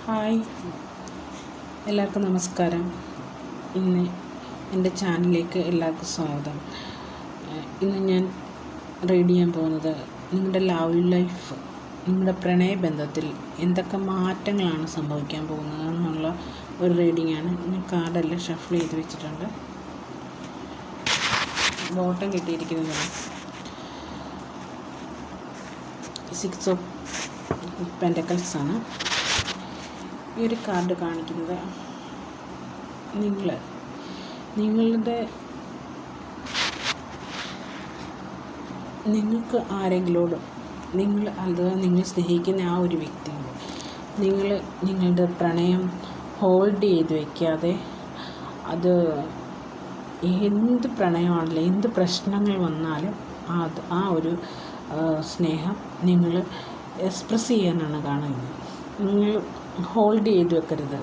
Hi, എല്ലാവർക്കും നമസ്കാരം. ഇന്ന് എൻ്റെ ചാനലിലേക്ക് എല്ലാവർക്കും സ്വാഗതം. ഇന്ന് ഞാൻ റീഡ് ചെയ്യാൻ പോകുന്നത് നിങ്ങളുടെ ലവ് ലൈഫ്, നിങ്ങളുടെ പ്രണയബന്ധത്തിൽ എന്തൊക്കെ മാറ്റങ്ങളാണ് സംഭവിക്കാൻ പോകുന്നത് എന്നുള്ള ഒരു റീഡിങ്ങാണ്. ഞാൻ കാർഡെല്ലാം ഷഫിൾ ചെയ്ത് വെച്ചിട്ടുണ്ട്. ബോട്ടം കിട്ടിയിരിക്കുന്നത് 6 ഓഫ് പെൻറ്റക്കിൾസ് ആണ്. ഈ ഒരു കാർഡ് കാണിക്കുന്നത് നിങ്ങൾക്ക് ആരെങ്കിലോടും നിങ്ങൾ സ്നേഹിക്കുന്ന ആ ഒരു വ്യക്തിയോട് നിങ്ങളുടെ പ്രണയം ഹോൾഡ് ചെയ്ത് വയ്ക്കാതെ, അത് എന്ത് പ്രണയമാണല്ലോ, എന്ത് പ്രശ്നങ്ങൾ വന്നാലും ആ ഒരു സ്നേഹം നിങ്ങൾ എക്സ്പ്രസ് ചെയ്യാനാണ് കാണുന്നത്. നിങ്ങൾ ഹോൾഡ് ചെയ്ത് വെക്കരുത്.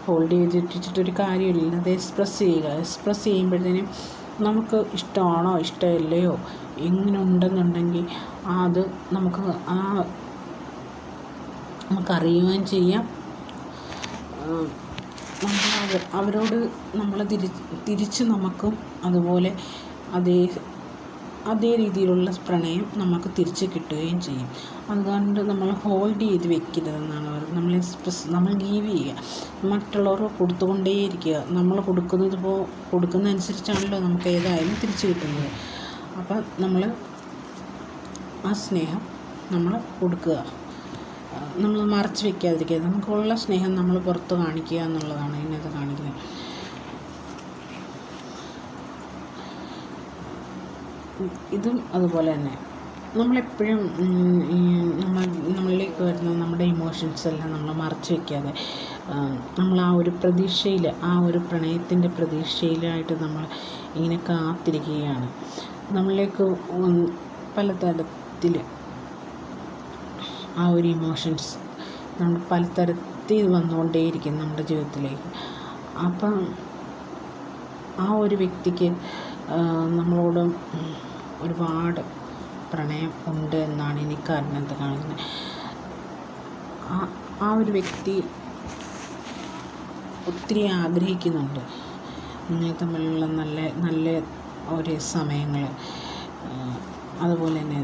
ഹോൾഡ് ചെയ്ത് വെച്ചിട്ടൊരു കാര്യമില്ല. അത് എക്സ്പ്രസ് ചെയ്യുക. എക്സ്പ്രസ് ചെയ്യുമ്പോഴത്തേനും നമുക്ക് ഇഷ്ടമാണോ ഇഷ്ടമില്ലയോ എങ്ങനെ ഉണ്ടെന്നുണ്ടെങ്കിൽ അത് നമുക്കറിയുകയും ചെയ്യാം. അവരോട് നമ്മൾ തിരിച്ച് നമുക്കും അതുപോലെ അതേ രീതിയിലുള്ള പ്രണയം നമുക്ക് തിരിച്ച് കിട്ടുകയും ചെയ്യും. അതുകൊണ്ട് നമ്മൾ ഹോൾഡ് ചെയ്ത് വെക്കരുതെന്നാണ് പറയുന്നത്. നമ്മൾ ഗീവ് ചെയ്യുക, മറ്റുള്ളവർക്ക് കൊടുത്തുകൊണ്ടേയിരിക്കുക. നമ്മൾ കൊടുക്കുന്നതനുസരിച്ചാണല്ലോ നമുക്ക് ഏതായാലും തിരിച്ച് കിട്ടുന്നത്. അപ്പം നമ്മൾ ആ സ്നേഹം നമ്മൾ കൊടുക്കുക, നമ്മൾ മറച്ച് വയ്ക്കാതിരിക്കുക. നമുക്കുള്ള സ്നേഹം നമ്മൾ പുറത്ത് കാണിക്കുക എന്നുള്ളതാണ് ഇതിനകത്ത് കാണിക്കുന്നത്. ഇതും അതുപോലെ തന്നെ നമ്മളെപ്പോഴും നമ്മളിലേക്ക് വരുന്ന നമ്മുടെ ഇമോഷൻസ് എല്ലാം നമ്മൾ മറച്ചു വയ്ക്കാതെ, നമ്മൾ ആ ഒരു പ്രതീക്ഷയിൽ, ആ ഒരു പ്രണയത്തിൻ്റെ പ്രതീക്ഷയിലായിട്ട് നമ്മൾ ഇങ്ങനെ കാത്തിരിക്കുകയാണ്. നമ്മളിലേക്ക് പലതരത്തിൽ ആ ഒരു ഇമോഷൻസ് നമ്മൾ പലതരത്തിൽ വന്നുകൊണ്ടേയിരിക്കും നമ്മുടെ ജീവിതത്തിലേക്ക്. അപ്പം ആ ഒരു വ്യക്തിക്ക് നമ്മളോട് ഒരുപാട് പ്രണയം ഉണ്ട് എന്നാണ് എനിക്ക് അതിനകത്ത് കാണുന്നത്. ആ ഒരു വ്യക്തി ഒത്തിരി ആഗ്രഹിക്കുന്നുണ്ട് നിങ്ങൾ തമ്മിലുള്ള നല്ല ഒരു സമയങ്ങൾ. അതുപോലെ തന്നെ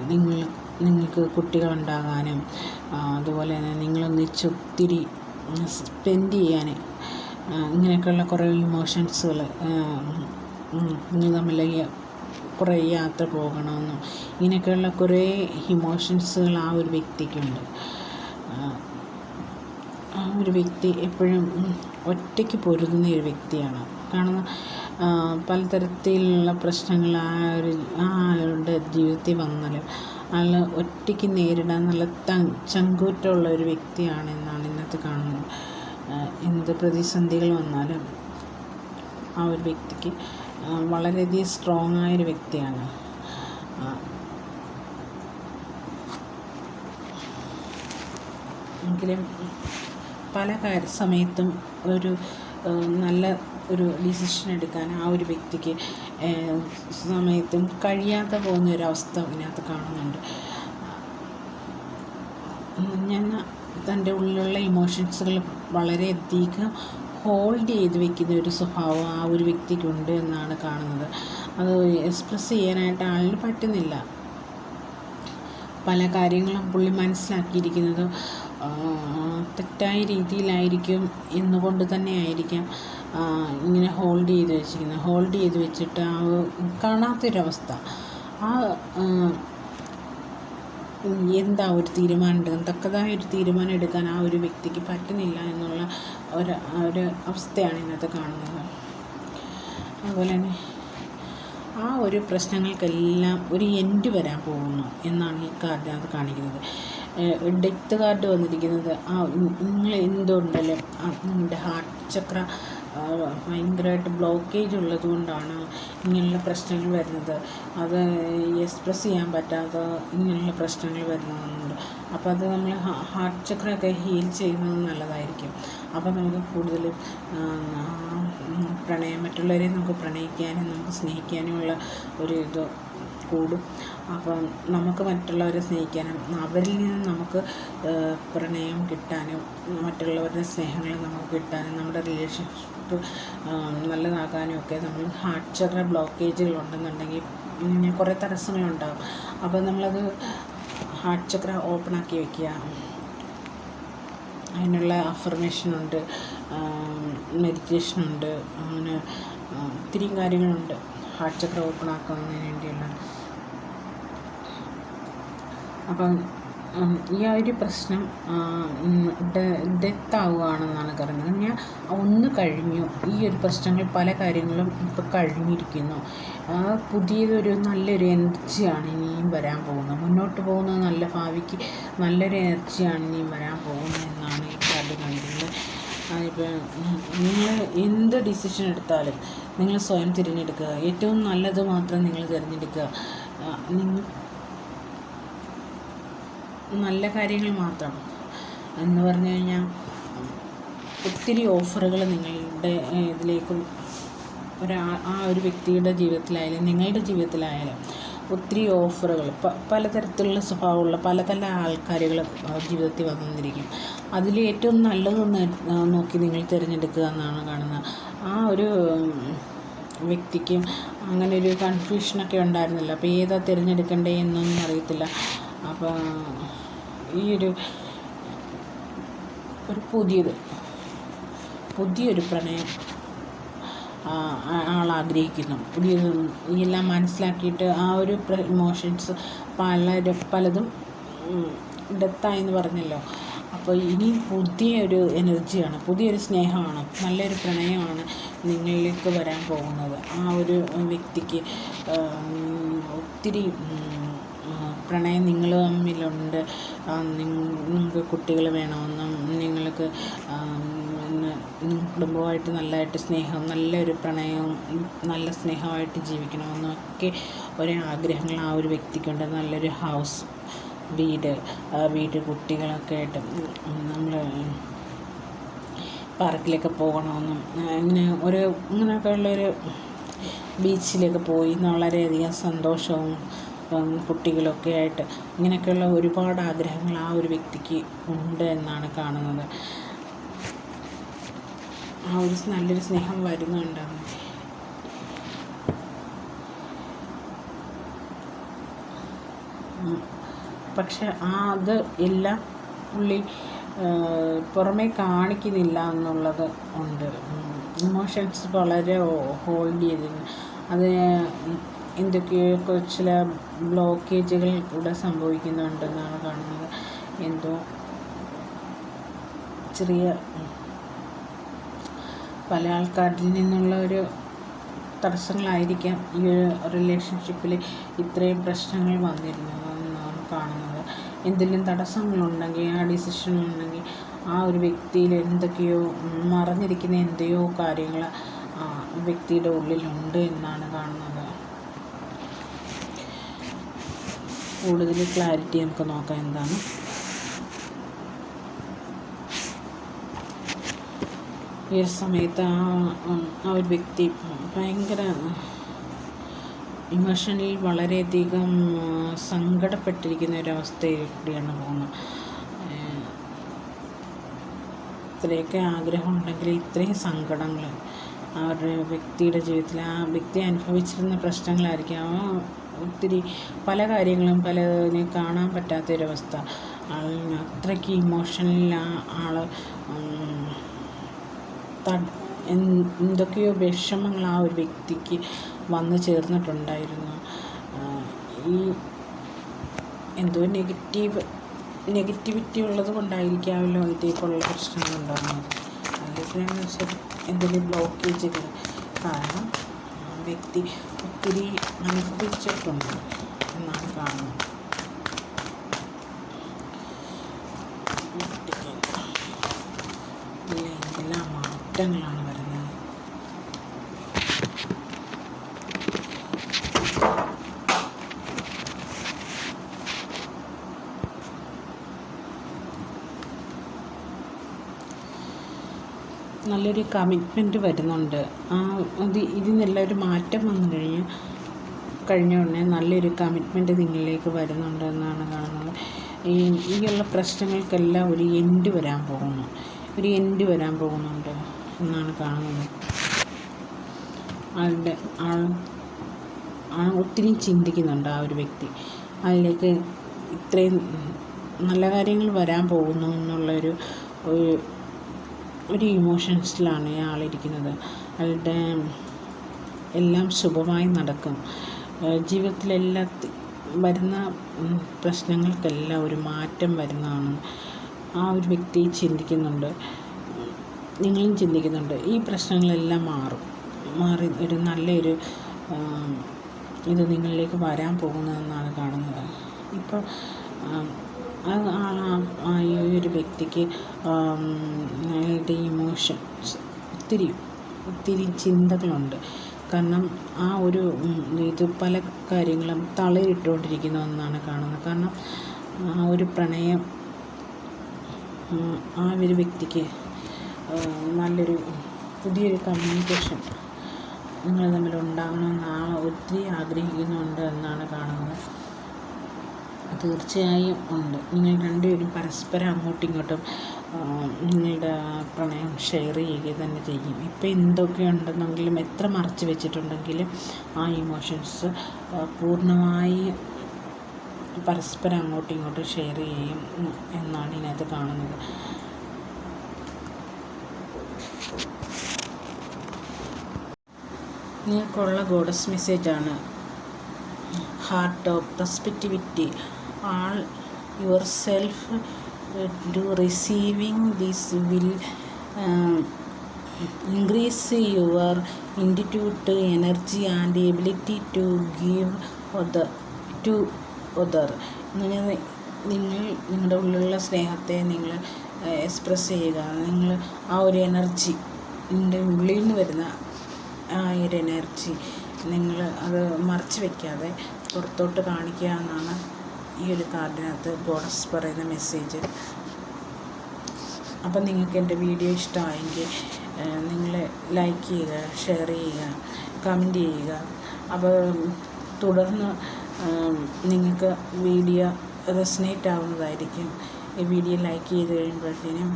നിങ്ങൾക്ക് കുട്ടികളുണ്ടാകാനും, അതുപോലെ തന്നെ നിങ്ങളൊന്നിച്ച് ഒത്തിരി സ്പെൻഡ് ചെയ്യാൻ, ഇങ്ങനെയൊക്കെയുള്ള കുറേ ഇമോഷൻസുകൾ, നിങ്ങൾ തമ്മിൽ കുറേ യാത്ര പോകണമെന്നും ഇങ്ങനെയൊക്കെയുള്ള കുറേ ഇമോഷൻസുകൾ ആ ഒരു വ്യക്തിക്കുണ്ട്. ആ ഒരു വ്യക്തി എപ്പോഴും ഒറ്റയ്ക്ക് പൊരുതുന്ന ഒരു വ്യക്തിയാണ്. കാരണം പലതരത്തിലുള്ള പ്രശ്നങ്ങൾ ആളുടെ ജീവിതത്തിൽ വന്നാലും ആൾ ഒറ്റയ്ക്ക് നേരിടാൻ നല്ല ചങ്കൂറ്റമുള്ള ഒരു വ്യക്തിയാണെന്നാണ് ഇന്നത്തെ കാണുന്നത്. എന്ത് പ്രതിസന്ധികൾ വന്നാലും ആ ഒരു വ്യക്തിക്ക് വളരെയധികം സ്ട്രോങ് ആയൊരു വ്യക്തിയാണ്. എങ്കിലും പല സമയത്തും നല്ല ഒരു ഡിസിഷൻ എടുക്കാൻ ആ ഒരു വ്യക്തിക്ക് സമയത്തും കഴിയാതെ പോകുന്ന ഒരവസ്ഥ ഇതിനകത്ത് കാണുന്നുണ്ട്. ഞാൻ തൻ്റെ ഉള്ളിലുള്ള ഇമോഷൻസുകൾ വളരെയധികം ഹോൾഡ് ചെയ്ത് വെക്കുന്ന ഒരു സ്വഭാവം ആ ഒരു വ്യക്തിക്കുണ്ട് എന്നാണ് കാണുന്നത്. അത് എക്സ്പ്രസ് ചെയ്യാനായിട്ട് ആളിന് പറ്റുന്നില്ല. പല കാര്യങ്ങളും പുള്ളി മനസ്സിലാക്കിയിരിക്കുന്നത് തെറ്റായ രീതിയിലായിരിക്കും എന്നുകൊണ്ട് തന്നെ ആയിരിക്കാം ഇങ്ങനെ ഹോൾഡ് ചെയ്ത് വെച്ചിട്ട് കാണാത്തൊരവസ്ഥ. എന്താ ഒരു തീരുമാനം തക്കതായൊരു തീരുമാനം എടുക്കാൻ ആ ഒരു വ്യക്തിക്ക് പറ്റുന്നില്ല എന്നുള്ള ഒരു അവസ്ഥയാണ് ഇന്നത്തെ കാണുന്നത്. അതുപോലെ തന്നെ ആ ഒരു പ്രശ്നങ്ങൾക്കെല്ലാം ഒരു എൻഡ് വരാൻ പോകുന്നു എന്നാണ് ഈ കാർഡിനകത്ത് കാണിക്കുന്നത്. ഡെത്ത് കാർഡ് വന്നിരിക്കുന്നത് നിങ്ങൾ എന്തുകൊണ്ടല്ലോ നിങ്ങളുടെ ഹാർട്ട് ചക്ര ഭയങ്കരമായിട്ട് ബ്ലോക്കേജ് ഉള്ളത് കൊണ്ടാണ് ഇങ്ങനെയുള്ള പ്രശ്നങ്ങൾ വരുന്നത്. അത് എക്സ്പ്രസ് ചെയ്യാൻ പറ്റാതെ ഇങ്ങനെയുള്ള പ്രശ്നങ്ങൾ വരുന്നതുകൊണ്ട്, അപ്പോൾ അത് നമ്മൾ ഹാർട്ട് ചക്രയൊക്കെ ഹീൽ ചെയ്യുന്നത് നല്ലതായിരിക്കും. അപ്പോൾ നമുക്ക് കൂടുതൽ മറ്റുള്ളവരെ നമുക്ക് പ്രണയിക്കാനും നമുക്ക് സ്നേഹിക്കാനുമുള്ള ഒരു ഇത് കൂടും. അപ്പം നമുക്ക് മറ്റുള്ളവരെ സ്നേഹിക്കാനും അവരിൽ നിന്ന് നമുക്ക് പ്രണയം കിട്ടാനും മറ്റുള്ളവരുടെ സ്നേഹങ്ങൾ നമുക്ക് കിട്ടാനും നമ്മുടെ റിലേഷൻഷിപ്പ് നല്ലതാകാനും ഒക്കെ നമ്മൾ ഹാർട്ട് ചക്ര ബ്ലോക്കേജുകളുണ്ടെന്നുണ്ടെങ്കിൽ കുറേ തടസ്സങ്ങളുണ്ടാകും. അപ്പോൾ നമ്മളത് ഹാർട്ട് ചക്ര ഓപ്പണാക്കി വയ്ക്കുക. അതിനുള്ള അഫർമേഷനുണ്ട്, മെഡിറ്റേഷനുണ്ട്, അങ്ങനെ ഒത്തിരി കാര്യങ്ങളുണ്ട് ഹാർട്ട് ചക്ര ഓപ്പൺ ആക്കുന്നതിന് വേണ്ടിയുള്ള. അപ്പം ഈ ഒരു പ്രശ്നം ഡെത്താവുകയാണെന്നാണ് പറയുന്നത്. ഞാൻ ഒന്ന് കഴിഞ്ഞു, ഈ ഒരു പ്രശ്നങ്ങൾ പല കാര്യങ്ങളും ഇപ്പോൾ കഴിഞ്ഞിരിക്കുന്നു. പുതിയതൊരു നല്ലൊരു എനർജിയാണ് ഇനിയും വരാൻ പോകുന്നത്. മുന്നോട്ട് പോകുന്ന നല്ല ഭാവിക്ക് നല്ലൊരു എനർജിയാണ് ഇനിയും വരാൻ പോകുന്നത് എന്നാണ് ഈ കാർഡ് കാണിക്കുന്നത്. ഇപ്പോൾ നിങ്ങൾ എന്ത് ഡിസിഷൻ എടുത്താലും നിങ്ങൾ സ്വയം തിരഞ്ഞെടുക്കുക. ഏറ്റവും നല്ലത് മാത്രം നിങ്ങൾ തിരഞ്ഞെടുക്കുക. നല്ല കാര്യങ്ങൾ മാത്രം എന്ന് പറഞ്ഞു കഴിഞ്ഞാൽ ഒത്തിരി ഓഫറുകൾ നിങ്ങളുടെ ഇതിലേക്കും ആ ഒരു വ്യക്തിയുടെ ജീവിതത്തിലായാലും നിങ്ങളുടെ ജീവിതത്തിലായാലും ഒത്തിരി ഓഫറുകൾ പലതരത്തിലുള്ള സ്വഭാവമുള്ള പല ആൾക്കാരുകൾ ജീവിതത്തിൽ വന്നിരിക്കും. അതിൽ ഏറ്റവും നല്ലതൊന്ന് നോക്കി നിങ്ങൾ തിരഞ്ഞെടുക്കുക എന്നാണ് കാണുന്നത്. ആ ഒരു വ്യക്തിക്കും അങ്ങനെ ഒരു കൺഫ്യൂഷനൊക്കെ ഉണ്ടായിരുന്നല്ലോ. അപ്പോൾ ഏതാ തിരഞ്ഞെടുക്കേണ്ടേ എന്നൊന്നും അറിയത്തില്ല. അപ്പോൾ ഈ ഒരു പുതിയൊരു പ്രണയം ആളാഗ്രഹിക്കുന്നു. എല്ലാം മനസ്സിലാക്കിയിട്ട് ആ ഒരു ഇമോഷൻസ് പലതും ഡെത്തായെന്ന് പറഞ്ഞല്ലോ. അപ്പോൾ ഇനി പുതിയൊരു എനർജിയാണ്, പുതിയൊരു സ്നേഹമാണ്, നല്ലൊരു പ്രണയമാണ് നിങ്ങളിലേക്ക് വരാൻ പോകുന്നത്. ആ ഒരു വ്യക്തിക്ക് ഒത്തിരി പ്രണയം നിങ്ങൾ തമ്മിലുണ്ട്. നിങ്ങൾക്ക് കുട്ടികൾ വേണമെന്നും നിങ്ങൾക്ക് കുടുംബമായിട്ട് നല്ലതായിട്ട് സ്നേഹം, നല്ലൊരു പ്രണയവും നല്ല സ്നേഹമായിട്ട് ജീവിക്കണമെന്നും ഒക്കെ ഒരേ ആഗ്രഹങ്ങൾ ആ ഒരു വ്യക്തിക്കുണ്ട്. നല്ലൊരു ഹൗസ്, വീട് കുട്ടികളൊക്കെ ആയിട്ട് നമ്മൾ പാർക്കിലൊക്കെ പോകണമെന്നും ഇങ്ങനെയൊക്കെ ഉള്ളൊരു ബീച്ചിലൊക്കെ പോയി വളരെയധികം സന്തോഷവും കുട്ടികളൊക്കെ ആയിട്ട് ഇങ്ങനെയൊക്കെയുള്ള ഒരുപാട് ആഗ്രഹങ്ങൾ ആ ഒരു വ്യക്തിക്ക് ഉണ്ട് എന്നാണ് കാണുന്നത്. ആ ഒരു നല്ലൊരു സ്നേഹം വരുന്നുണ്ടാകും. പക്ഷെ അത് എല്ലാം പുള്ളി പുറമേ കാണിക്കുന്നില്ല എന്നുള്ളത് ഉണ്ട്. ഇമോഷൻസ് വളരെ ഹോൾഡ് ചെയ്തിരുന്നു. അത് എന്തൊക്കെയോ ചില ബ്ലോക്കേജുകൾ ഇവിടെ സംഭവിക്കുന്നുണ്ടെന്നാണ് കാണുന്നത്. എന്തോ ചെറിയ പല ആൾക്കാരിൽ നിന്നുള്ള ഒരു തടസ്സങ്ങളായിരിക്കാം ഈ ഒരു റിലേഷൻഷിപ്പിൽ ഇത്രയും പ്രശ്നങ്ങൾ വന്നിരുന്നതെന്നാണ് കാണുന്നത്. എന്തെങ്കിലും തടസ്സങ്ങളുണ്ടെങ്കിൽ, ആ ഡിസിഷനുണ്ടെങ്കിൽ ആ ഒരു വ്യക്തിയിൽ എന്തൊക്കെയോ മറഞ്ഞിരിക്കുന്ന എന്തെയോ കാര്യങ്ങൾ ആ വ്യക്തിയുടെ ഉള്ളിലുണ്ട് എന്നാണ് കാണുന്നത്. കൂടുതൽ ക്ലാരിറ്റി നമുക്ക് നോക്കാം എന്താണ്. ഈ ഒരു സമയത്ത് ആ ഒരു വ്യക്തി ഭയങ്കര ഇമോഷണലി വളരെയധികം സങ്കടപ്പെട്ടിരിക്കുന്ന ഒരവസ്ഥയിലൂടെയാണ് പോകുന്നത്. ഇത്രയൊക്കെ ആഗ്രഹമുണ്ടെങ്കിൽ ഇത്രയും സങ്കടങ്ങൾ ആ ഒരു വ്യക്തിയുടെ ജീവിതത്തിൽ ആ വ്യക്തി അനുഭവിച്ചിരുന്ന പ്രശ്നങ്ങളായിരിക്കും. ഒത്തിരി പല കാര്യങ്ങളും പലതിനെ കാണാൻ പറ്റാത്തൊരവസ്ഥ. അത്രയ്ക്ക് ഇമോഷണലിൽ ആൾ എന്തൊക്കെയോ വിഷമങ്ങൾ ആ ഒരു വ്യക്തിക്ക് വന്നു ചേർന്നിട്ടുണ്ടായിരുന്നു. ഈ എന്തോ നെഗറ്റിവിറ്റി ഉള്ളത് കൊണ്ടായിരിക്കാമല്ലോ ഇതേപോലുള്ള പ്രശ്നങ്ങളുണ്ടാകുന്നത്. അല്ലെങ്കിൽ വെച്ചാൽ എന്തെങ്കിലും ബ്ലോക്കേജുകൾ കാരണം വ്യക്തി ഒത്തിരി അനുഭവിച്ചിട്ടുണ്ട് എന്നാണ് കാണുന്നത്. എന്തെല്ലാം മാറ്റങ്ങളാണ് വരുന്നത്. നല്ലൊരു കമ്മിറ്റ്മെൻറ്റ് വരുന്നുണ്ട്. ഇതിനെല്ലാം ഒരു മാറ്റം വന്നു കഴിഞ്ഞാൽ കഴിഞ്ഞ ഉടനെ നല്ലൊരു കമ്മിറ്റ്മെൻറ്റ് നിങ്ങളിലേക്ക് വരുന്നുണ്ട് എന്നാണ് കാണുന്നത്. ഈയുള്ള പ്രശ്നങ്ങൾക്കെല്ലാം ഒരു എൻഡ് വരാൻ പോകുന്നുണ്ട് എന്നാണ് കാണുന്നത്. ഒത്തിരി ചിന്തിക്കുന്നുണ്ട് ആ ഒരു വ്യക്തി. അതിലേക്ക് ഇത്രയും നല്ല കാര്യങ്ങൾ വരാൻ പോകുന്നു എന്നുള്ളൊരു ഇമോഷൻസിലാണ് ആളിരിക്കുന്നത്. അയാളുടെ എല്ലാം ശുഭമായി നടക്കും. ജീവിതത്തിലെല്ലാം വരുന്ന പ്രശ്നങ്ങൾക്കെല്ലാം ഒരു മാറ്റം വരുന്നതാണ് ആ ഒരു വ്യക്തി ചിന്തിക്കുന്നുണ്ട്. നിങ്ങളും ചിന്തിക്കുന്നുണ്ട്. ഈ പ്രശ്നങ്ങളെല്ലാം മാറി ഒരു നല്ലൊരു ഇത് നിങ്ങളിലേക്ക് വരാൻ പോകുന്നതെന്നാണ് കാണുന്നത്. ഇപ്പോൾ ഈ ഒരു വ്യക്തിക്ക് അയാളുടെ ഇമോഷൻസ് ഒത്തിരി ചിന്തകളുണ്ട്. കാരണം ആ ഒരു ഇത് പല കാര്യങ്ങളും തളയിട്ടുകൊണ്ടിരിക്കുന്നു എന്നാണ് കാണുന്നത്. കാരണം ആ ഒരു പ്രണയം ആ ഒരു വ്യക്തിക്ക് നല്ലൊരു പുതിയൊരു കമ്മ്യൂണിക്കേഷൻ നിങ്ങൾ തമ്മിൽ ഉണ്ടാകണമെന്ന് ഒത്തിരി ആഗ്രഹിക്കുന്നുണ്ട് എന്നാണ് കാണുന്നത്. തീർച്ചയായും ഉണ്ട്. നിങ്ങൾ രണ്ടുപേരും പരസ്പരം അങ്ങോട്ടും ഇങ്ങോട്ടും നിങ്ങളുടെ പ്രണയം ഷെയർ ചെയ്യുക തന്നെ ചെയ്യും. ഇപ്പം എന്തൊക്കെയുണ്ടെന്നെങ്കിലും എത്ര മറച്ചു വെച്ചിട്ടുണ്ടെങ്കിലും ആ ഇമോഷൻസ് പൂർണ്ണമായി പരസ്പരം അങ്ങോട്ടും ഇങ്ങോട്ടും ഷെയർ ചെയ്യും എന്നാണ് ഇതിനകത്ത് കാണുന്നത്. നിങ്ങൾക്കുള്ള ഗോഡസ് മെസ്സേജാണ് heart of receptivity. All your self to receiving this will increase your intuitive energy and ability to give to other. നിങ്ങൾ നിങ്ങളുടെ ഉള്ളിലുള്ള സ്നേഹത്തെ നിങ്ങൾ എക്സ്പ്രസ് ചെയ്യുക. നിങ്ങൾ ആ ഒരു എനർജി നിങ്ങളുടെ ഉള്ളിൽ നിന്ന് വരുന്ന ആ ഒരു എനർജി നിങ്ങൾ അത് മറച്ച് വയ്ക്കാതെ പുറത്തോട്ട് കാണിക്കുക എന്നാണ് ഈ ഒരു കാർഡിനകത്ത് ഗോഡസ് പറയുന്ന മെസ്സേജ്. അപ്പം നിങ്ങൾക്ക് എൻ്റെ വീഡിയോ ഇഷ്ടമായെങ്കിൽ നിങ്ങൾ ലൈക്ക് ചെയ്യുക, ഷെയർ ചെയ്യുക, കമൻറ്റ് ചെയ്യുക. അപ്പോൾ തുടർന്ന് നിങ്ങൾക്ക് വീഡിയോ റെസനേറ്റ് ആവുന്നതായിരിക്കും. ഈ വീഡിയോ ലൈക്ക് ചെയ്ത് കഴിയുമ്പോഴത്തേനും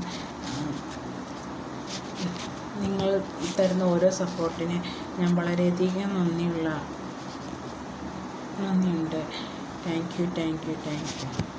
നിങ്ങൾ തരുന്ന ഓരോ സപ്പോർട്ടിന് ഞാൻ വളരെയധികം നന്ദിയുണ്ട്. Thank you.